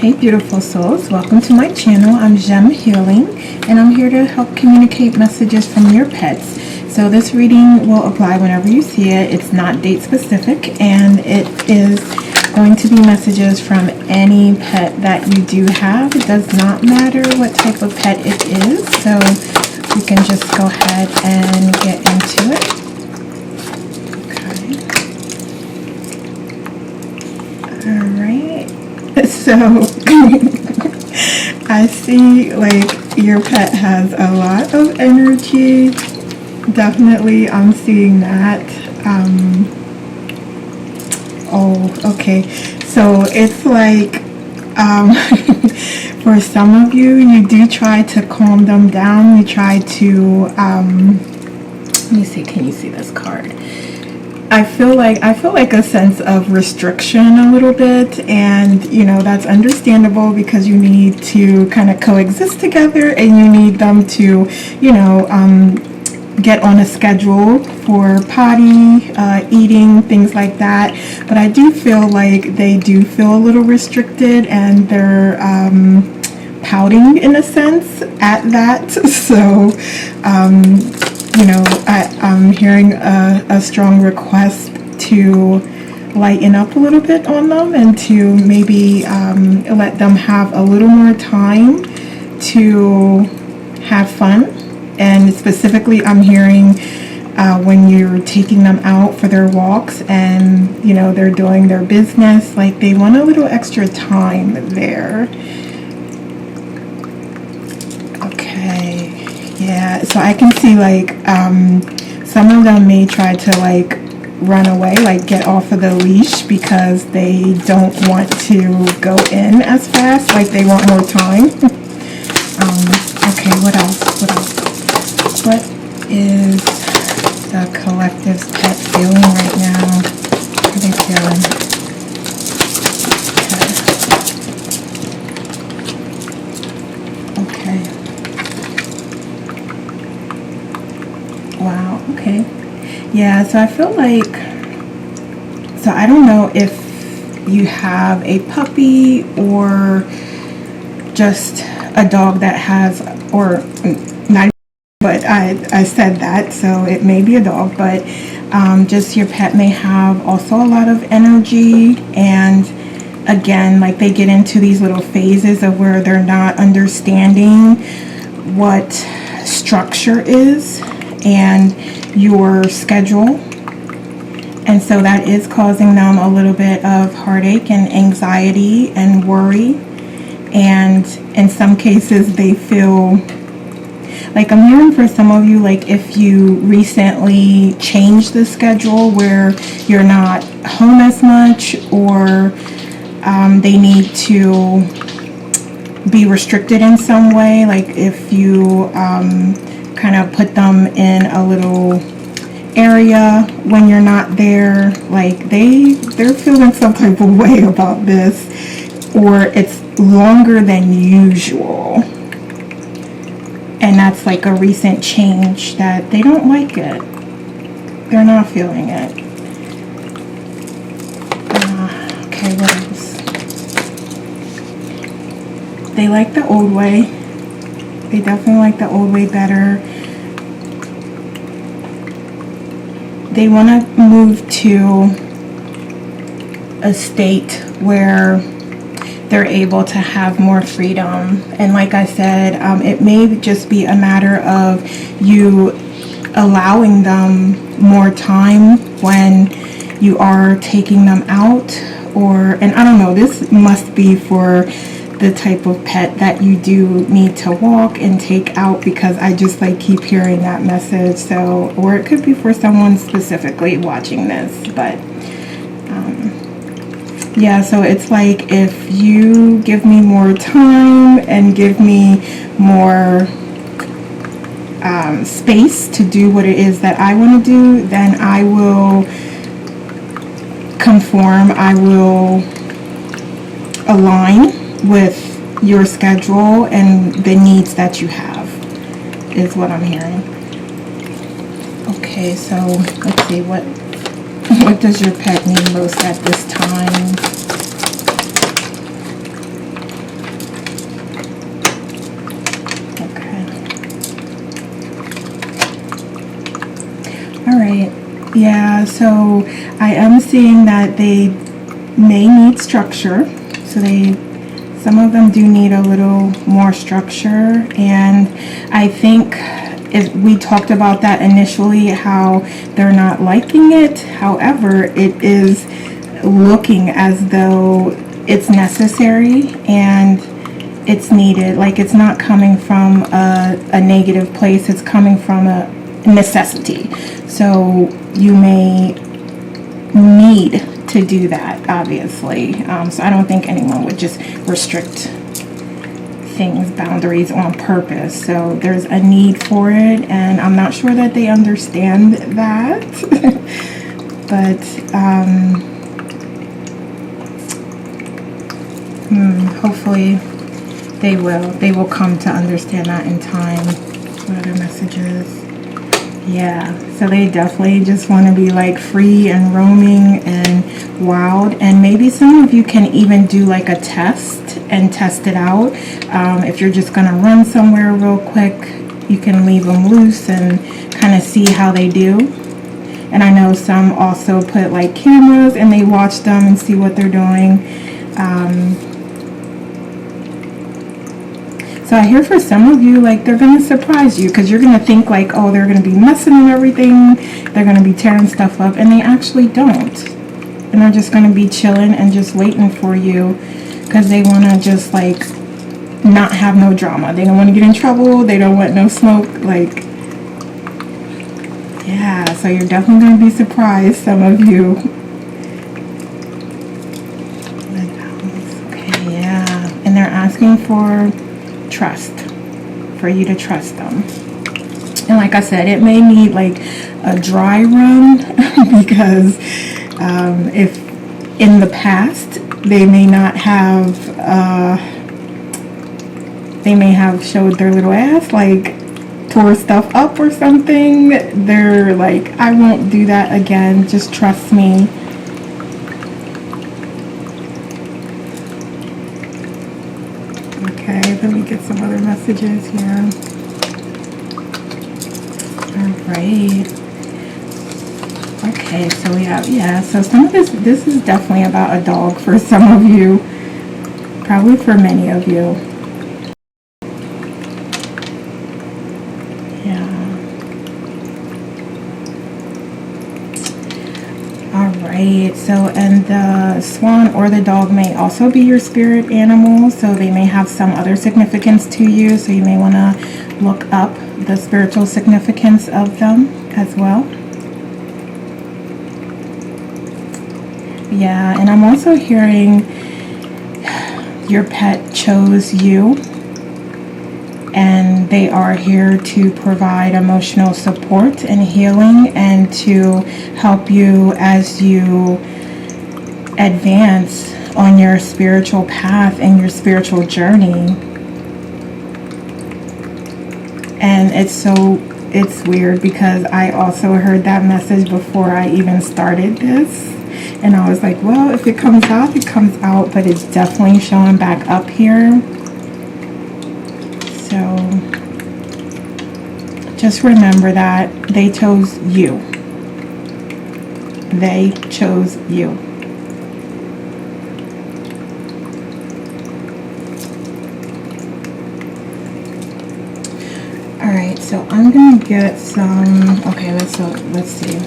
Hey beautiful souls, welcome to my channel. I'm Gem Healing and I'm here to help communicate messages from your pets. So this reading will apply whenever you see it. It's not date specific and it is going to be messages from any pet that you do have. It does not matter what type of pet it is, so you can just go ahead and get into it. Alright, so I see like your pet has a lot of energy. Definitely I'm seeing that. Oh, okay. So it's like for some of you, you do try to calm them down. You try to let me see, can you see this card? I feel like a sense of restriction a little bit, and you know that's understandable because you need to kind of coexist together and you need them to, you know, get on a schedule for potty, eating, things like that. But I do feel like they do feel a little restricted and they're pouting in a sense at that. So you know, I'm hearing a strong request to lighten up a little bit on them and to maybe let them have a little more time to have fun. And specifically, I'm hearing when you're taking them out for their walks and, you know, they're doing their business, like they want a little extra time there. Yeah, so I can see like some of them may try to like run away, like get off of the leash because they don't want to go in as fast, like they want more time. Okay, what else? What is the collective's pet feeling right now? What are they feeling? Wow, okay. Yeah, so I feel like, so I don't know if you have a puppy or just a dog that has, or not, but I said that, so it may be a dog, but just your pet may have also a lot of energy, and again, like they get into these little phases of where they're not understanding what structure is and your schedule, and so that is causing them a little bit of heartache and anxiety and worry. And in some cases they feel like, I'm hearing for some of you, like if you recently changed the schedule where you're not home as much, or they need to be restricted in some way, like if you kind of put them in a little area when you're not there, like they're feeling some type of way about this, or it's longer than usual, and that's like a recent change that they don't like it. They're not feeling it. Okay, what else? They like the old way. They definitely like the old way better. They want to move to a state where they're able to have more freedom. And like I said, it may just be a matter of you allowing them more time when you are taking them out, or, and I don't know, this must be for the type of pet that you do need to walk and take out, because I just like keep hearing that message. So, or it could be for someone specifically watching this, but yeah, so it's like if you give me more time and give me more space to do what it is that I want to do, then I will conform, I will align with your schedule and the needs that you have, is what I'm hearing. Okay, so let's see, what does your pet need most at this time? Yeah, so I am seeing that they may need structure. So some of them do need a little more structure. And I think we talked about that initially, how they're not liking it. However, it is looking as though it's necessary and it's needed. Like, it's not coming from a negative place, it's coming from a necessity. So you may need to do that, obviously. So I don't think anyone would just restrict things, boundaries on purpose. So there's a need for it, and I'm not sure that they understand that. But hopefully they will come to understand that in time. What other messages? Yeah, so they definitely just want to be like free and roaming and wild. And maybe some of you can even do like a test and test it out. If you're just going to run somewhere real quick, you can leave them loose and kind of see how they do. And I know some also put like cameras and they watch them and see what they're doing. So I hear for some of you, like, they're going to surprise you, because you're going to think like, oh, they're going to be messing with everything, they're going to be tearing stuff up, and they actually don't. And they're just going to be chilling and just waiting for you, because they want to just like not have no drama. They don't want to get in trouble, they don't want no smoke. Like, yeah, so you're definitely going to be surprised, some of you. Okay, yeah, and they're asking for trust, for you to trust them. And like I said, it may need like a dry run because if in the past they may not have they may have showed their little ass, like tore stuff up or something. They're like, I won't do that again, just trust me. Okay, let me get some other messages here. Alright. Okay, so we have, yeah, so some of this is definitely about a dog for some of you. Probably for many of you. Alright, so and the swan or the dog may also be your spirit animal, so they may have some other significance to you, so you may want to look up the spiritual significance of them as well. Yeah, and I'm also hearing your pet chose you, and they are here to provide emotional support and healing and to help you as you advance on your spiritual path and your spiritual journey. And it's weird because I also heard that message before I even started this, and I was like, well, if it comes out, it comes out, but it's definitely showing back up here. So just remember that they chose you. They chose you. Alright, so I'm gonna get some, okay, let's see.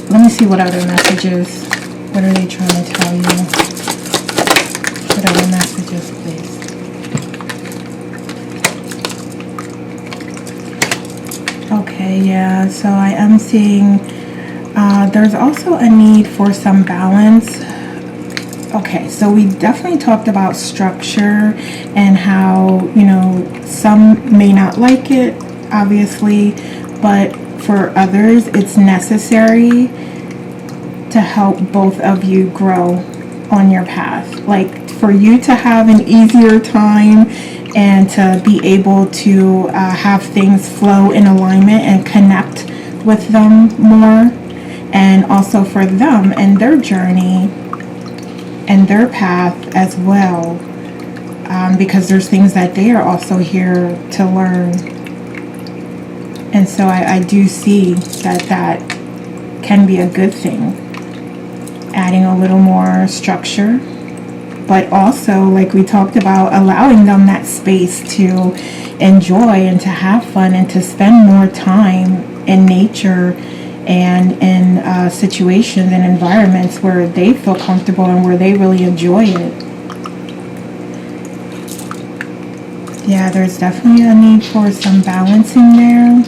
Let me see what other messages, what are they trying to tell you? What other messages, please? Okay, yeah, so I am seeing there's also a need for some balance. Okay, so we definitely talked about structure and how, you know, some may not like it, obviously, but for others it's necessary to help both of you grow on your path. Like, for you to have an easier time and to be able to have things flow in alignment and connect with them more, and also for them and their journey and their path as well, because there's things that they are also here to learn. And so I do see that can be a good thing. Adding a little more structure, but also, like we talked about, allowing them that space to enjoy and to have fun and to spend more time in nature and in situations and environments where they feel comfortable and where they really enjoy it. Yeah, there's definitely a need for some balancing there.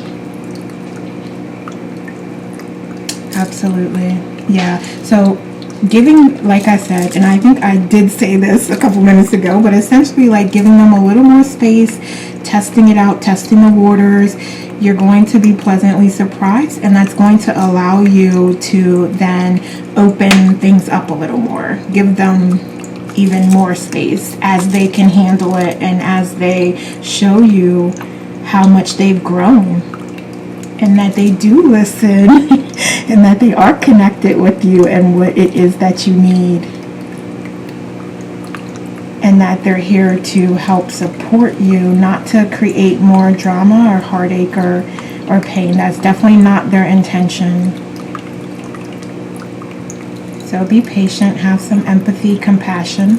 Absolutely. Yeah. So giving, like I said, and I think I did say this a couple minutes ago, but essentially like giving them a little more space, testing it out, testing the waters, you're going to be pleasantly surprised, and that's going to allow you to then open things up a little more, give them even more space as they can handle it and as they show you how much they've grown and that they do listen and that they are connected with you and what it is that you need, and that they're here to help support you, not to create more drama or heartache or pain. That's definitely not their intention. So be patient, have some empathy, compassion.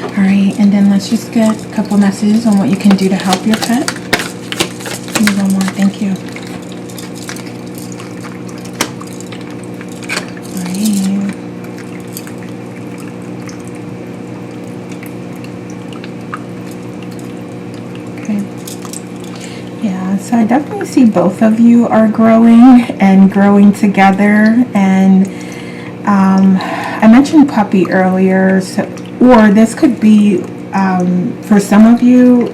All right, and then let's just get a couple messages on what you can do to help your pet. Give me one more, thank you. All right. Okay. Yeah, so I definitely see both of you are growing and growing together. And I mentioned puppy earlier, so, or this could be, for some of you,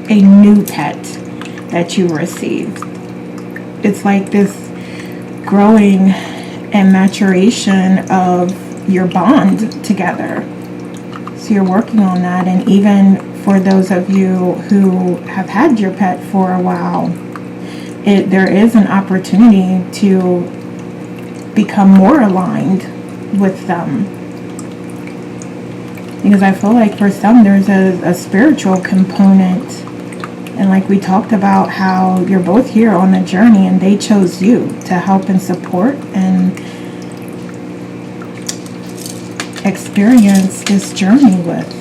a new pet that you received. It's like this growing and maturation of your bond together. So you're working on that, and even for those of you who have had your pet for a while, there is an opportunity to become more aligned with them. Because I feel like for some there's a spiritual component. And like we talked about how you're both here on a journey and they chose you to help and support and experience this journey with.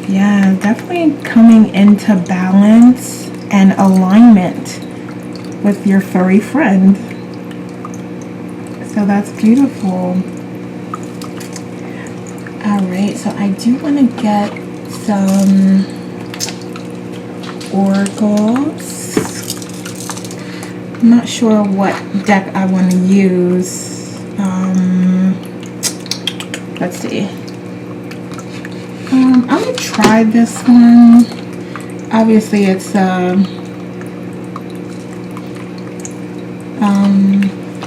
Yeah, definitely coming into balance and alignment with your furry friend. So that's beautiful. Alright, so I do want to get some oracles. I'm not sure what deck I want to use. Let's see. I'm going to try this one. Obviously it's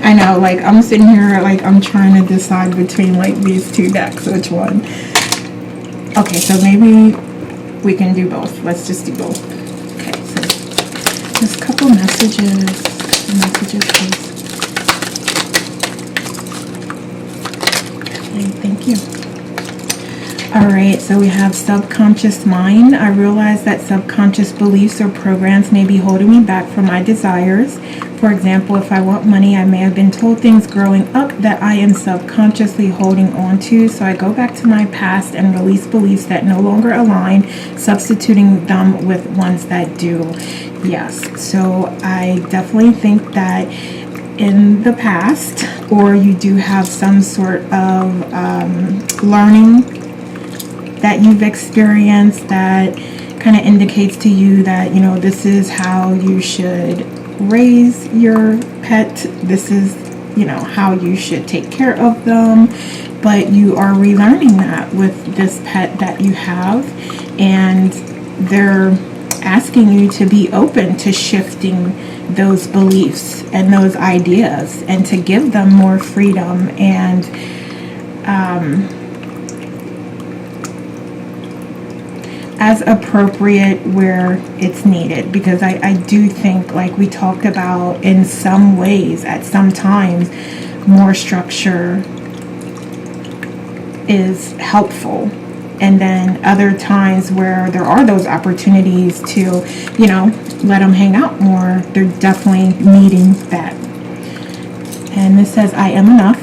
I know, like, I'm sitting here, like, I'm trying to decide between, like, these two decks, which one. Okay, so maybe we can do both. Let's just do both. Okay, so just a couple messages, please. Okay, thank you. Alright, so we have subconscious mind. I realize that subconscious beliefs or programs may be holding me back from my desires. For example, if I want money, I may have been told things growing up that I am subconsciously holding on to. So I go back to my past and release beliefs that no longer align, substituting them with ones that do. Yes, so I definitely think that in the past, or you do have some sort of learning that you've experienced that kind of indicates to you that, you know, this is how you should raise your pet, this is, you know, how you should take care of them, but you are relearning that with this pet that you have, and they're asking you to be open to shifting those beliefs and those ideas and to give them more freedom and as appropriate where it's needed, because I do think, like we talked about, in some ways, at some times, more structure is helpful And then other times where there are those opportunities to, let them hang out more, they're definitely needing that. And this says, I am enough.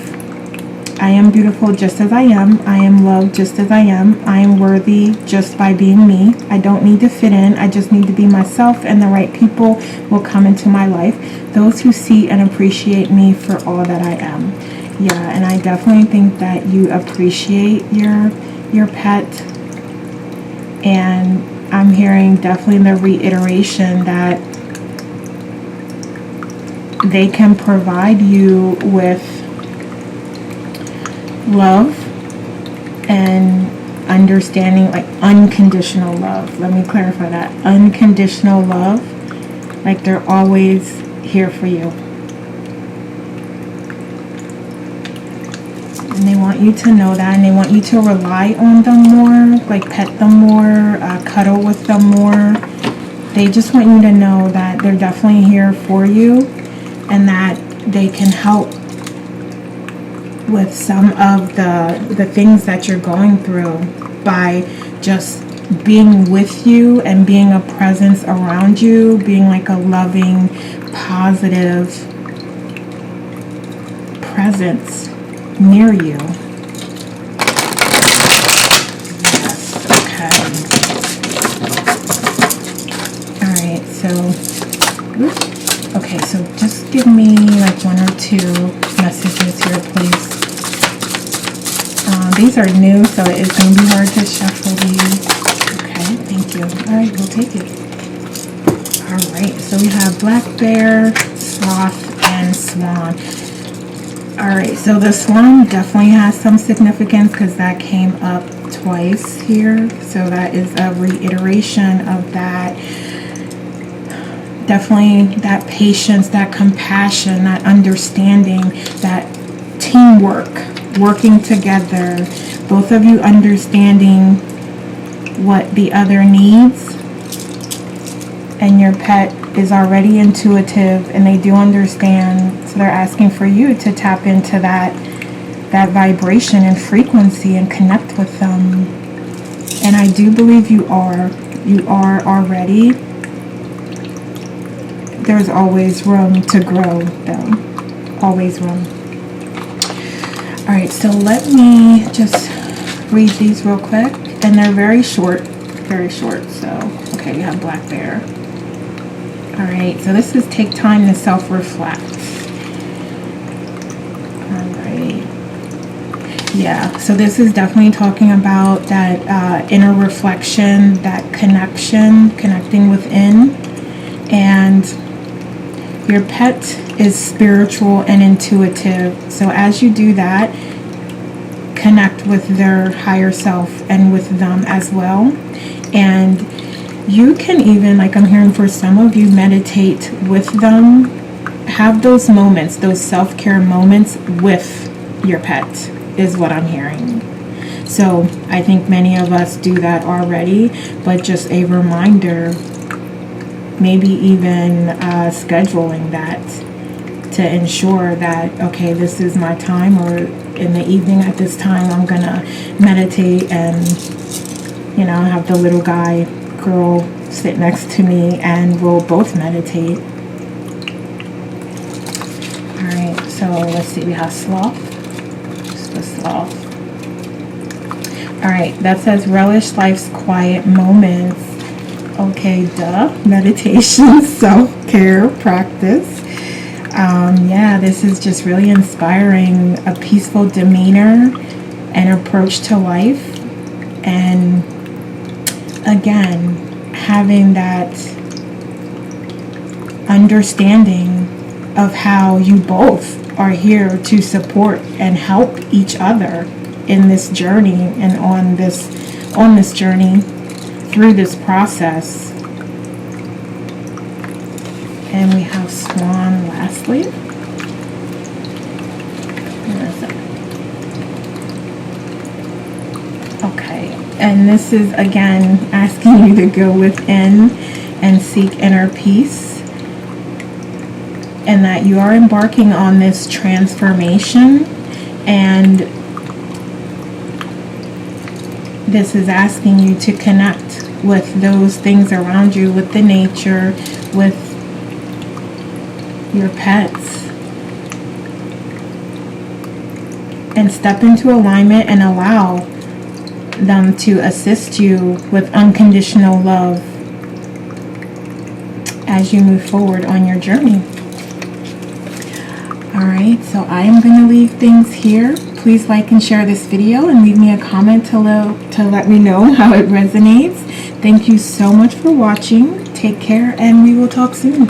I am beautiful just as I am. I am loved just as I am. I am worthy just by being me. I don't need to fit in. I just need to be myself, and the right people will come into my life. Those who see and appreciate me for all that I am. Yeah, and I definitely think that you appreciate your pet. And I'm hearing definitely the reiteration that they can provide you with love and understanding, like unconditional love. Let me clarify that. Unconditional love, like they're always here for you. And they want you to know that, and they want you to rely on them more, like pet them more, cuddle with them more. They just want you to know that they're definitely here for you, and that they can help with some of the things that you're going through by just being with you and being a presence around you, being like a loving, positive presence near you. Yes, okay. Alright, okay, so just give me like one or two messages here, please. These are new, so it's going to be hard to shuffle these. Okay, thank you. Alright, we'll take it. Alright, so we have black bear, sloth, and swan. Alright, so the swan definitely has some significance because that came up twice here. So that is a reiteration of that. Definitely that patience, that compassion, that understanding, that teamwork, working together, both of you understanding what the other needs, and your pet is already intuitive and they do understand, so they're asking for you to tap into that vibration and frequency and connect with them. And I do believe you are already. There's always room to grow though, always room. Alright, so let me just read these real quick, and they're very short, so, okay, we have black bear. Alright, so this is take time to self-reflect. Alright. Yeah, so this is definitely talking about that inner reflection, that connecting within. And your pet is spiritual and intuitive. So as you do that, connect with their higher self and with them as well. And you can even, like I'm hearing for some of you, meditate with them. Have those moments, those self-care moments with your pet is what I'm hearing. So I think many of us do that already, but just a reminder, maybe even scheduling that to ensure that, okay, this is my time, or in the evening at this time I'm gonna meditate and, have the little girl sit next to me and we'll both meditate. Alright, so let's see, we have sloth. Just the sloth. Alright, that says relish life's quiet moments. Okay, duh. Meditation, self-care practice. Yeah, this is just really inspiring a peaceful demeanor and approach to life. And again, having that understanding of how you both are here to support and help each other in this journey and on this journey through this process. And we have swan lastly. Where is it? Okay, and this is again asking you to go within and seek inner peace, and that you are embarking on this transformation, and This is asking you to connect with those things around you, with the nature, with your pets, and step into alignment and allow them to assist you with unconditional love as you move forward on your journey. Alright, so I am going to leave things here. Please like and share this video and leave me a comment to let me know how it resonates. Thank you so much for watching. Take care and we will talk soon.